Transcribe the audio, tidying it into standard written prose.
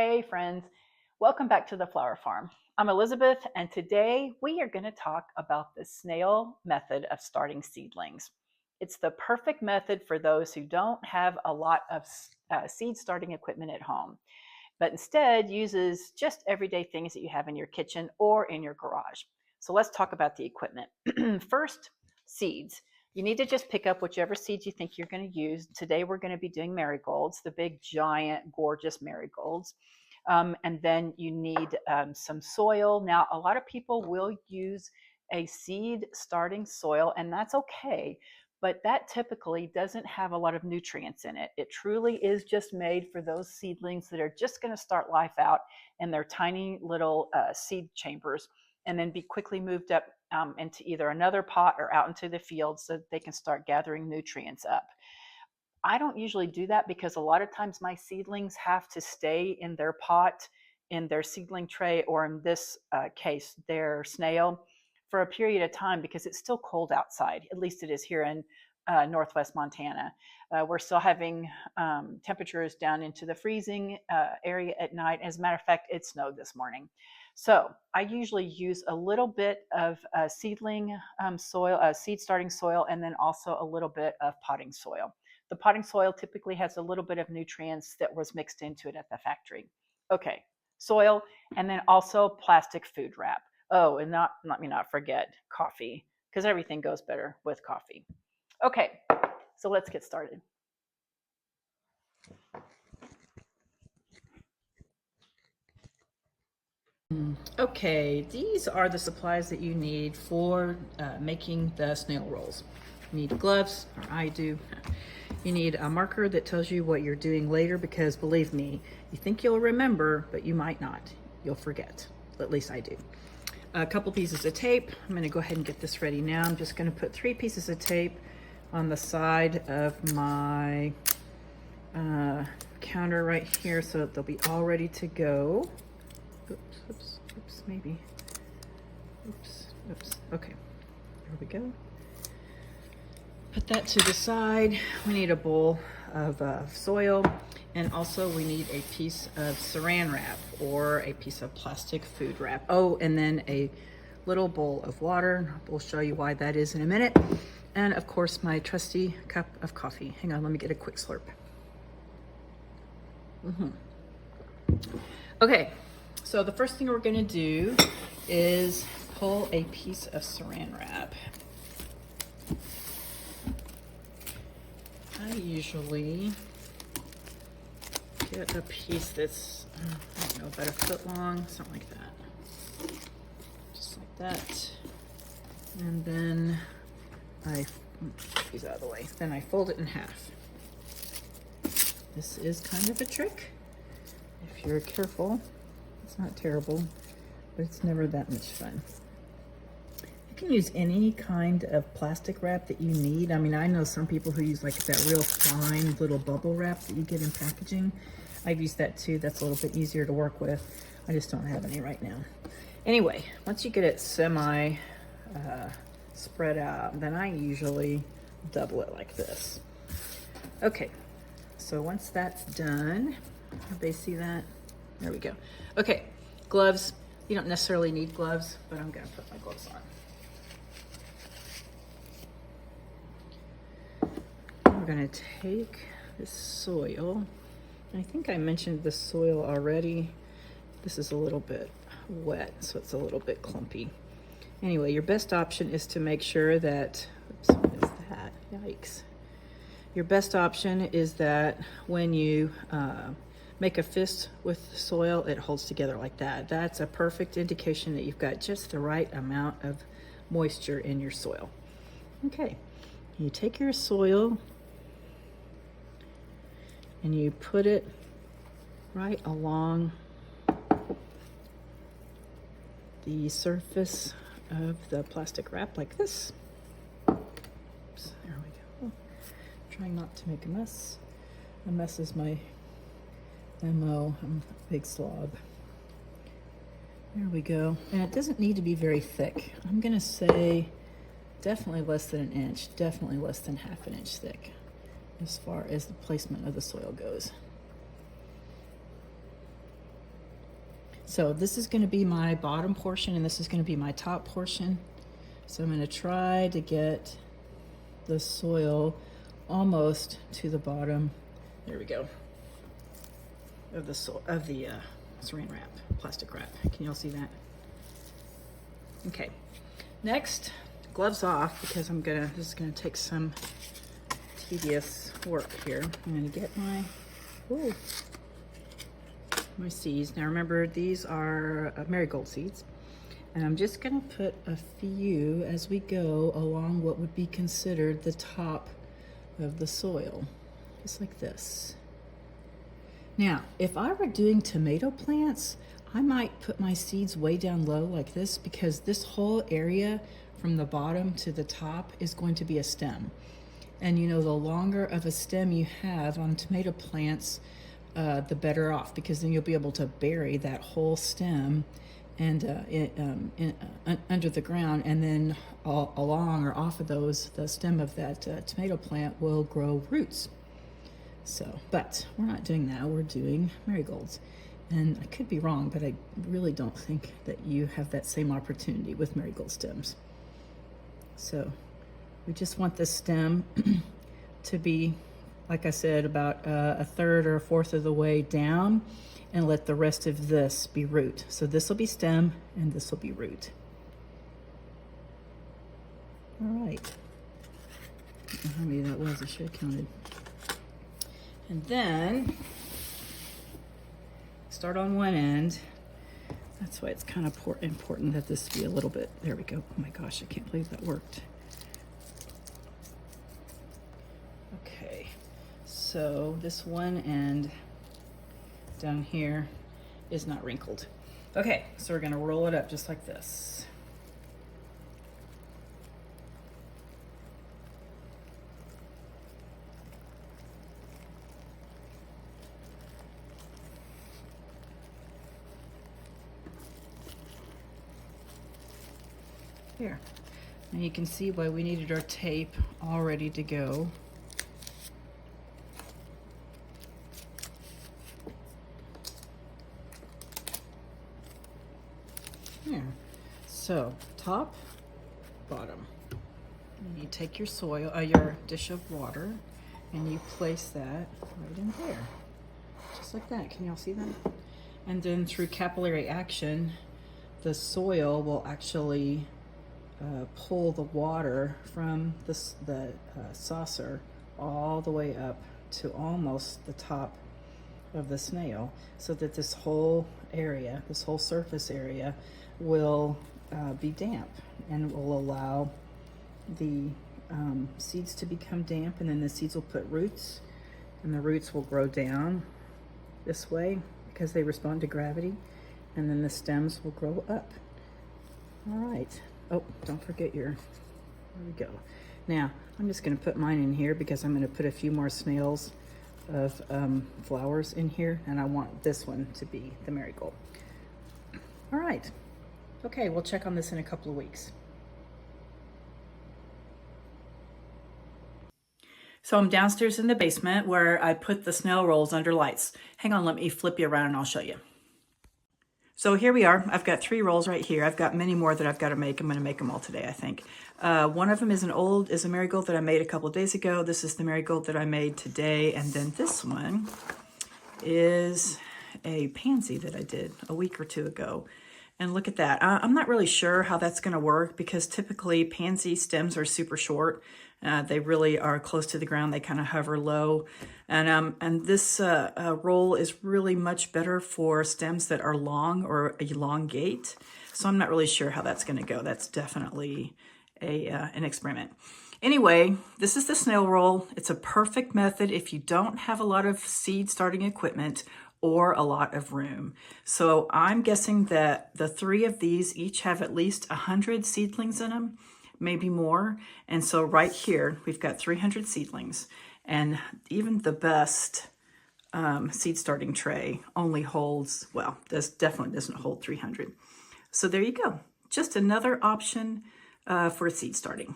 Hey friends, welcome back to the Flower Farm. I'm Elizabeth, and today we are going to talk about the snail method of starting seedlings. It's the perfect method for those who don't have a lot of seed starting equipment at home, but instead uses just everyday things that you have in your kitchen or in your garage. So let's talk about the equipment. First, seeds. You need to just pick up whichever seeds you think you're going to use. Today we're going to be doing marigolds, the big, giant, gorgeous marigolds. And then you need some soil. Now, a lot of people will use a seed starting soil, and that's okay. But that typically doesn't have a lot of nutrients in it. It truly is just made for those seedlings that are just going to start life out in their tiny little seed chambers and then be quickly moved up into either another pot or out into the field so that they can start gathering nutrients up. I don't usually do that because a lot of times my seedlings have to stay in their pot, in their seedling tray, or in this case, their snail, for a period of time because it's still cold outside. At least it is here in northwest Montana. We're still having temperatures down into the freezing area at night. As a matter of fact, it snowed this morning. So I usually use a little bit of seedling soil, seed starting soil, and then also a little bit of potting soil. The potting soil typically has a little bit of nutrients that was mixed into it at the factory. Okay, soil, and then also plastic food wrap. Oh, and let me not forget coffee, because everything goes better with coffee. Okay, so let's get started. Okay, these are the supplies that you need for making the snail rolls. You need gloves, or I do. You need a marker that tells you what you're doing later because believe me, you think you'll remember, but you might not. You'll forget. At least I do. A couple pieces of tape. I'm going to go ahead and get this ready now. I'm just going to put 3 pieces of tape on the side of my counter right here so that they'll be all ready to go. Oops, maybe. Oops. Okay, there we go. Put that to the side. We need a bowl of soil, and also we need a piece of saran wrap or a piece of plastic food wrap. Oh, and then a little bowl of water. We'll show you why that is in a minute. And of course, my trusty cup of coffee. Hang on, let me get a quick slurp. Okay, so the first thing we're gonna do is pull a piece of saran wrap. I usually get a piece that's, I don't know, about a foot long, something like that. Just like that. And then I, get these out of the way. Then I fold it in half. This is kind of a trick. If you're careful, it's not terrible, but it's never that much fun. You can use any kind of plastic wrap that you need. I mean, I know some people who use like that real fine little bubble wrap that you get in packaging. I've used that too. That's a little bit easier to work with. I just don't have any right now. Anyway, once you get it semi spread out, then I usually double it like this. Okay, so once that's done, everybody see that? There we go. Okay, gloves. You don't necessarily need gloves, but I'm gonna put my gloves on. We're gonna take this soil. I think I mentioned the soil already. This is a little bit wet, so it's a little bit clumpy. Anyway, your best option is to make sure that, oops, what is that? Yikes. Your best option is that when you make a fist with the soil, it holds together like that. That's a perfect indication that you've got just the right amount of moisture in your soil. Okay, you take your soil and you put it right along the surface of the plastic wrap like this. Oops, there we go. Trying not to make a mess. A mess is my MO. I'm a big slob. There we go. And it doesn't need to be very thick. I'm gonna say definitely less than an inch, definitely less than half an inch thick as far as the placement of the soil goes. So this is going to be my bottom portion and this is going to be my top portion. So I'm going to try to get the soil almost to the bottom. There we go. Of the saran wrap, plastic wrap. Can y'all see that? Okay. Next, gloves off because this is gonna take some tedious work here. I'm gonna get my seeds. Now remember, these are marigold seeds. And I'm just gonna put a few as we go along what would be considered the top of the soil, just like this. Now, if I were doing tomato plants, I might put my seeds way down low like this because this whole area from the bottom to the top is going to be a stem. And you know, the longer of a stem you have on tomato plants, the better off, because then you'll be able to bury that whole stem and under the ground, and then along or off of those, the stem of that tomato plant will grow roots. So, but we're not doing that, we're doing marigolds. And I could be wrong, but I really don't think that you have that same opportunity with marigold stems. So we just want the stem to be, like I said, about a third or a fourth of the way down, and let the rest of this be root. So this will be stem and this will be root. All right. I don't know how many that was, I should have counted. And then start on one end. That's why it's kind of important that this be a little bit, there we go. Oh my gosh, I can't believe that worked. Okay, so this one end down here is not wrinkled. Okay, so we're gonna roll it up just like this. Here, and you can see why we needed our tape all ready to go. There, so top, bottom. And you take your soil, your dish of water, and you place that right in there, just like that. Can y'all see that? And then through capillary action, the soil will actually pull the water from the saucer all the way up to almost the top of the snail, so that this whole area, this whole surface area, will be damp and will allow the seeds to become damp, and then the seeds will put roots, and the roots will grow down this way because they respond to gravity, and then the stems will grow up. All right. Oh, don't forget there we go. Now, I'm just gonna put mine in here because I'm gonna put a few more snails of flowers in here, and I want this one to be the marigold. All right. Okay, we'll check on this in a couple of weeks. So I'm downstairs in the basement where I put the snail rolls under lights. Hang on, let me flip you around and I'll show you. So here we are. I've got 3 rolls right here. I've got many more that I've got to make. I'm going to make them all today, I think. One of them is a marigold that I made a couple of days ago. This is the marigold that I made today. And then this one is a pansy that I did a week or 2 ago. And look at that. I'm not really sure how that's going to work because typically pansy stems are super short. They really are close to the ground. They kind of hover low. And this roll is really much better for stems that are long or elongate. So I'm not really sure how that's going to go. That's definitely an experiment. Anyway, this is the snail roll. It's a perfect method if you don't have a lot of seed starting equipment or a lot of room. So I'm guessing that the 3 of these each have at least 100 seedlings in them, maybe more. And so right here, we've got 300 seedlings. And even the best seed starting tray only holds, well, this definitely doesn't hold 300. So there you go. Just another option for seed starting.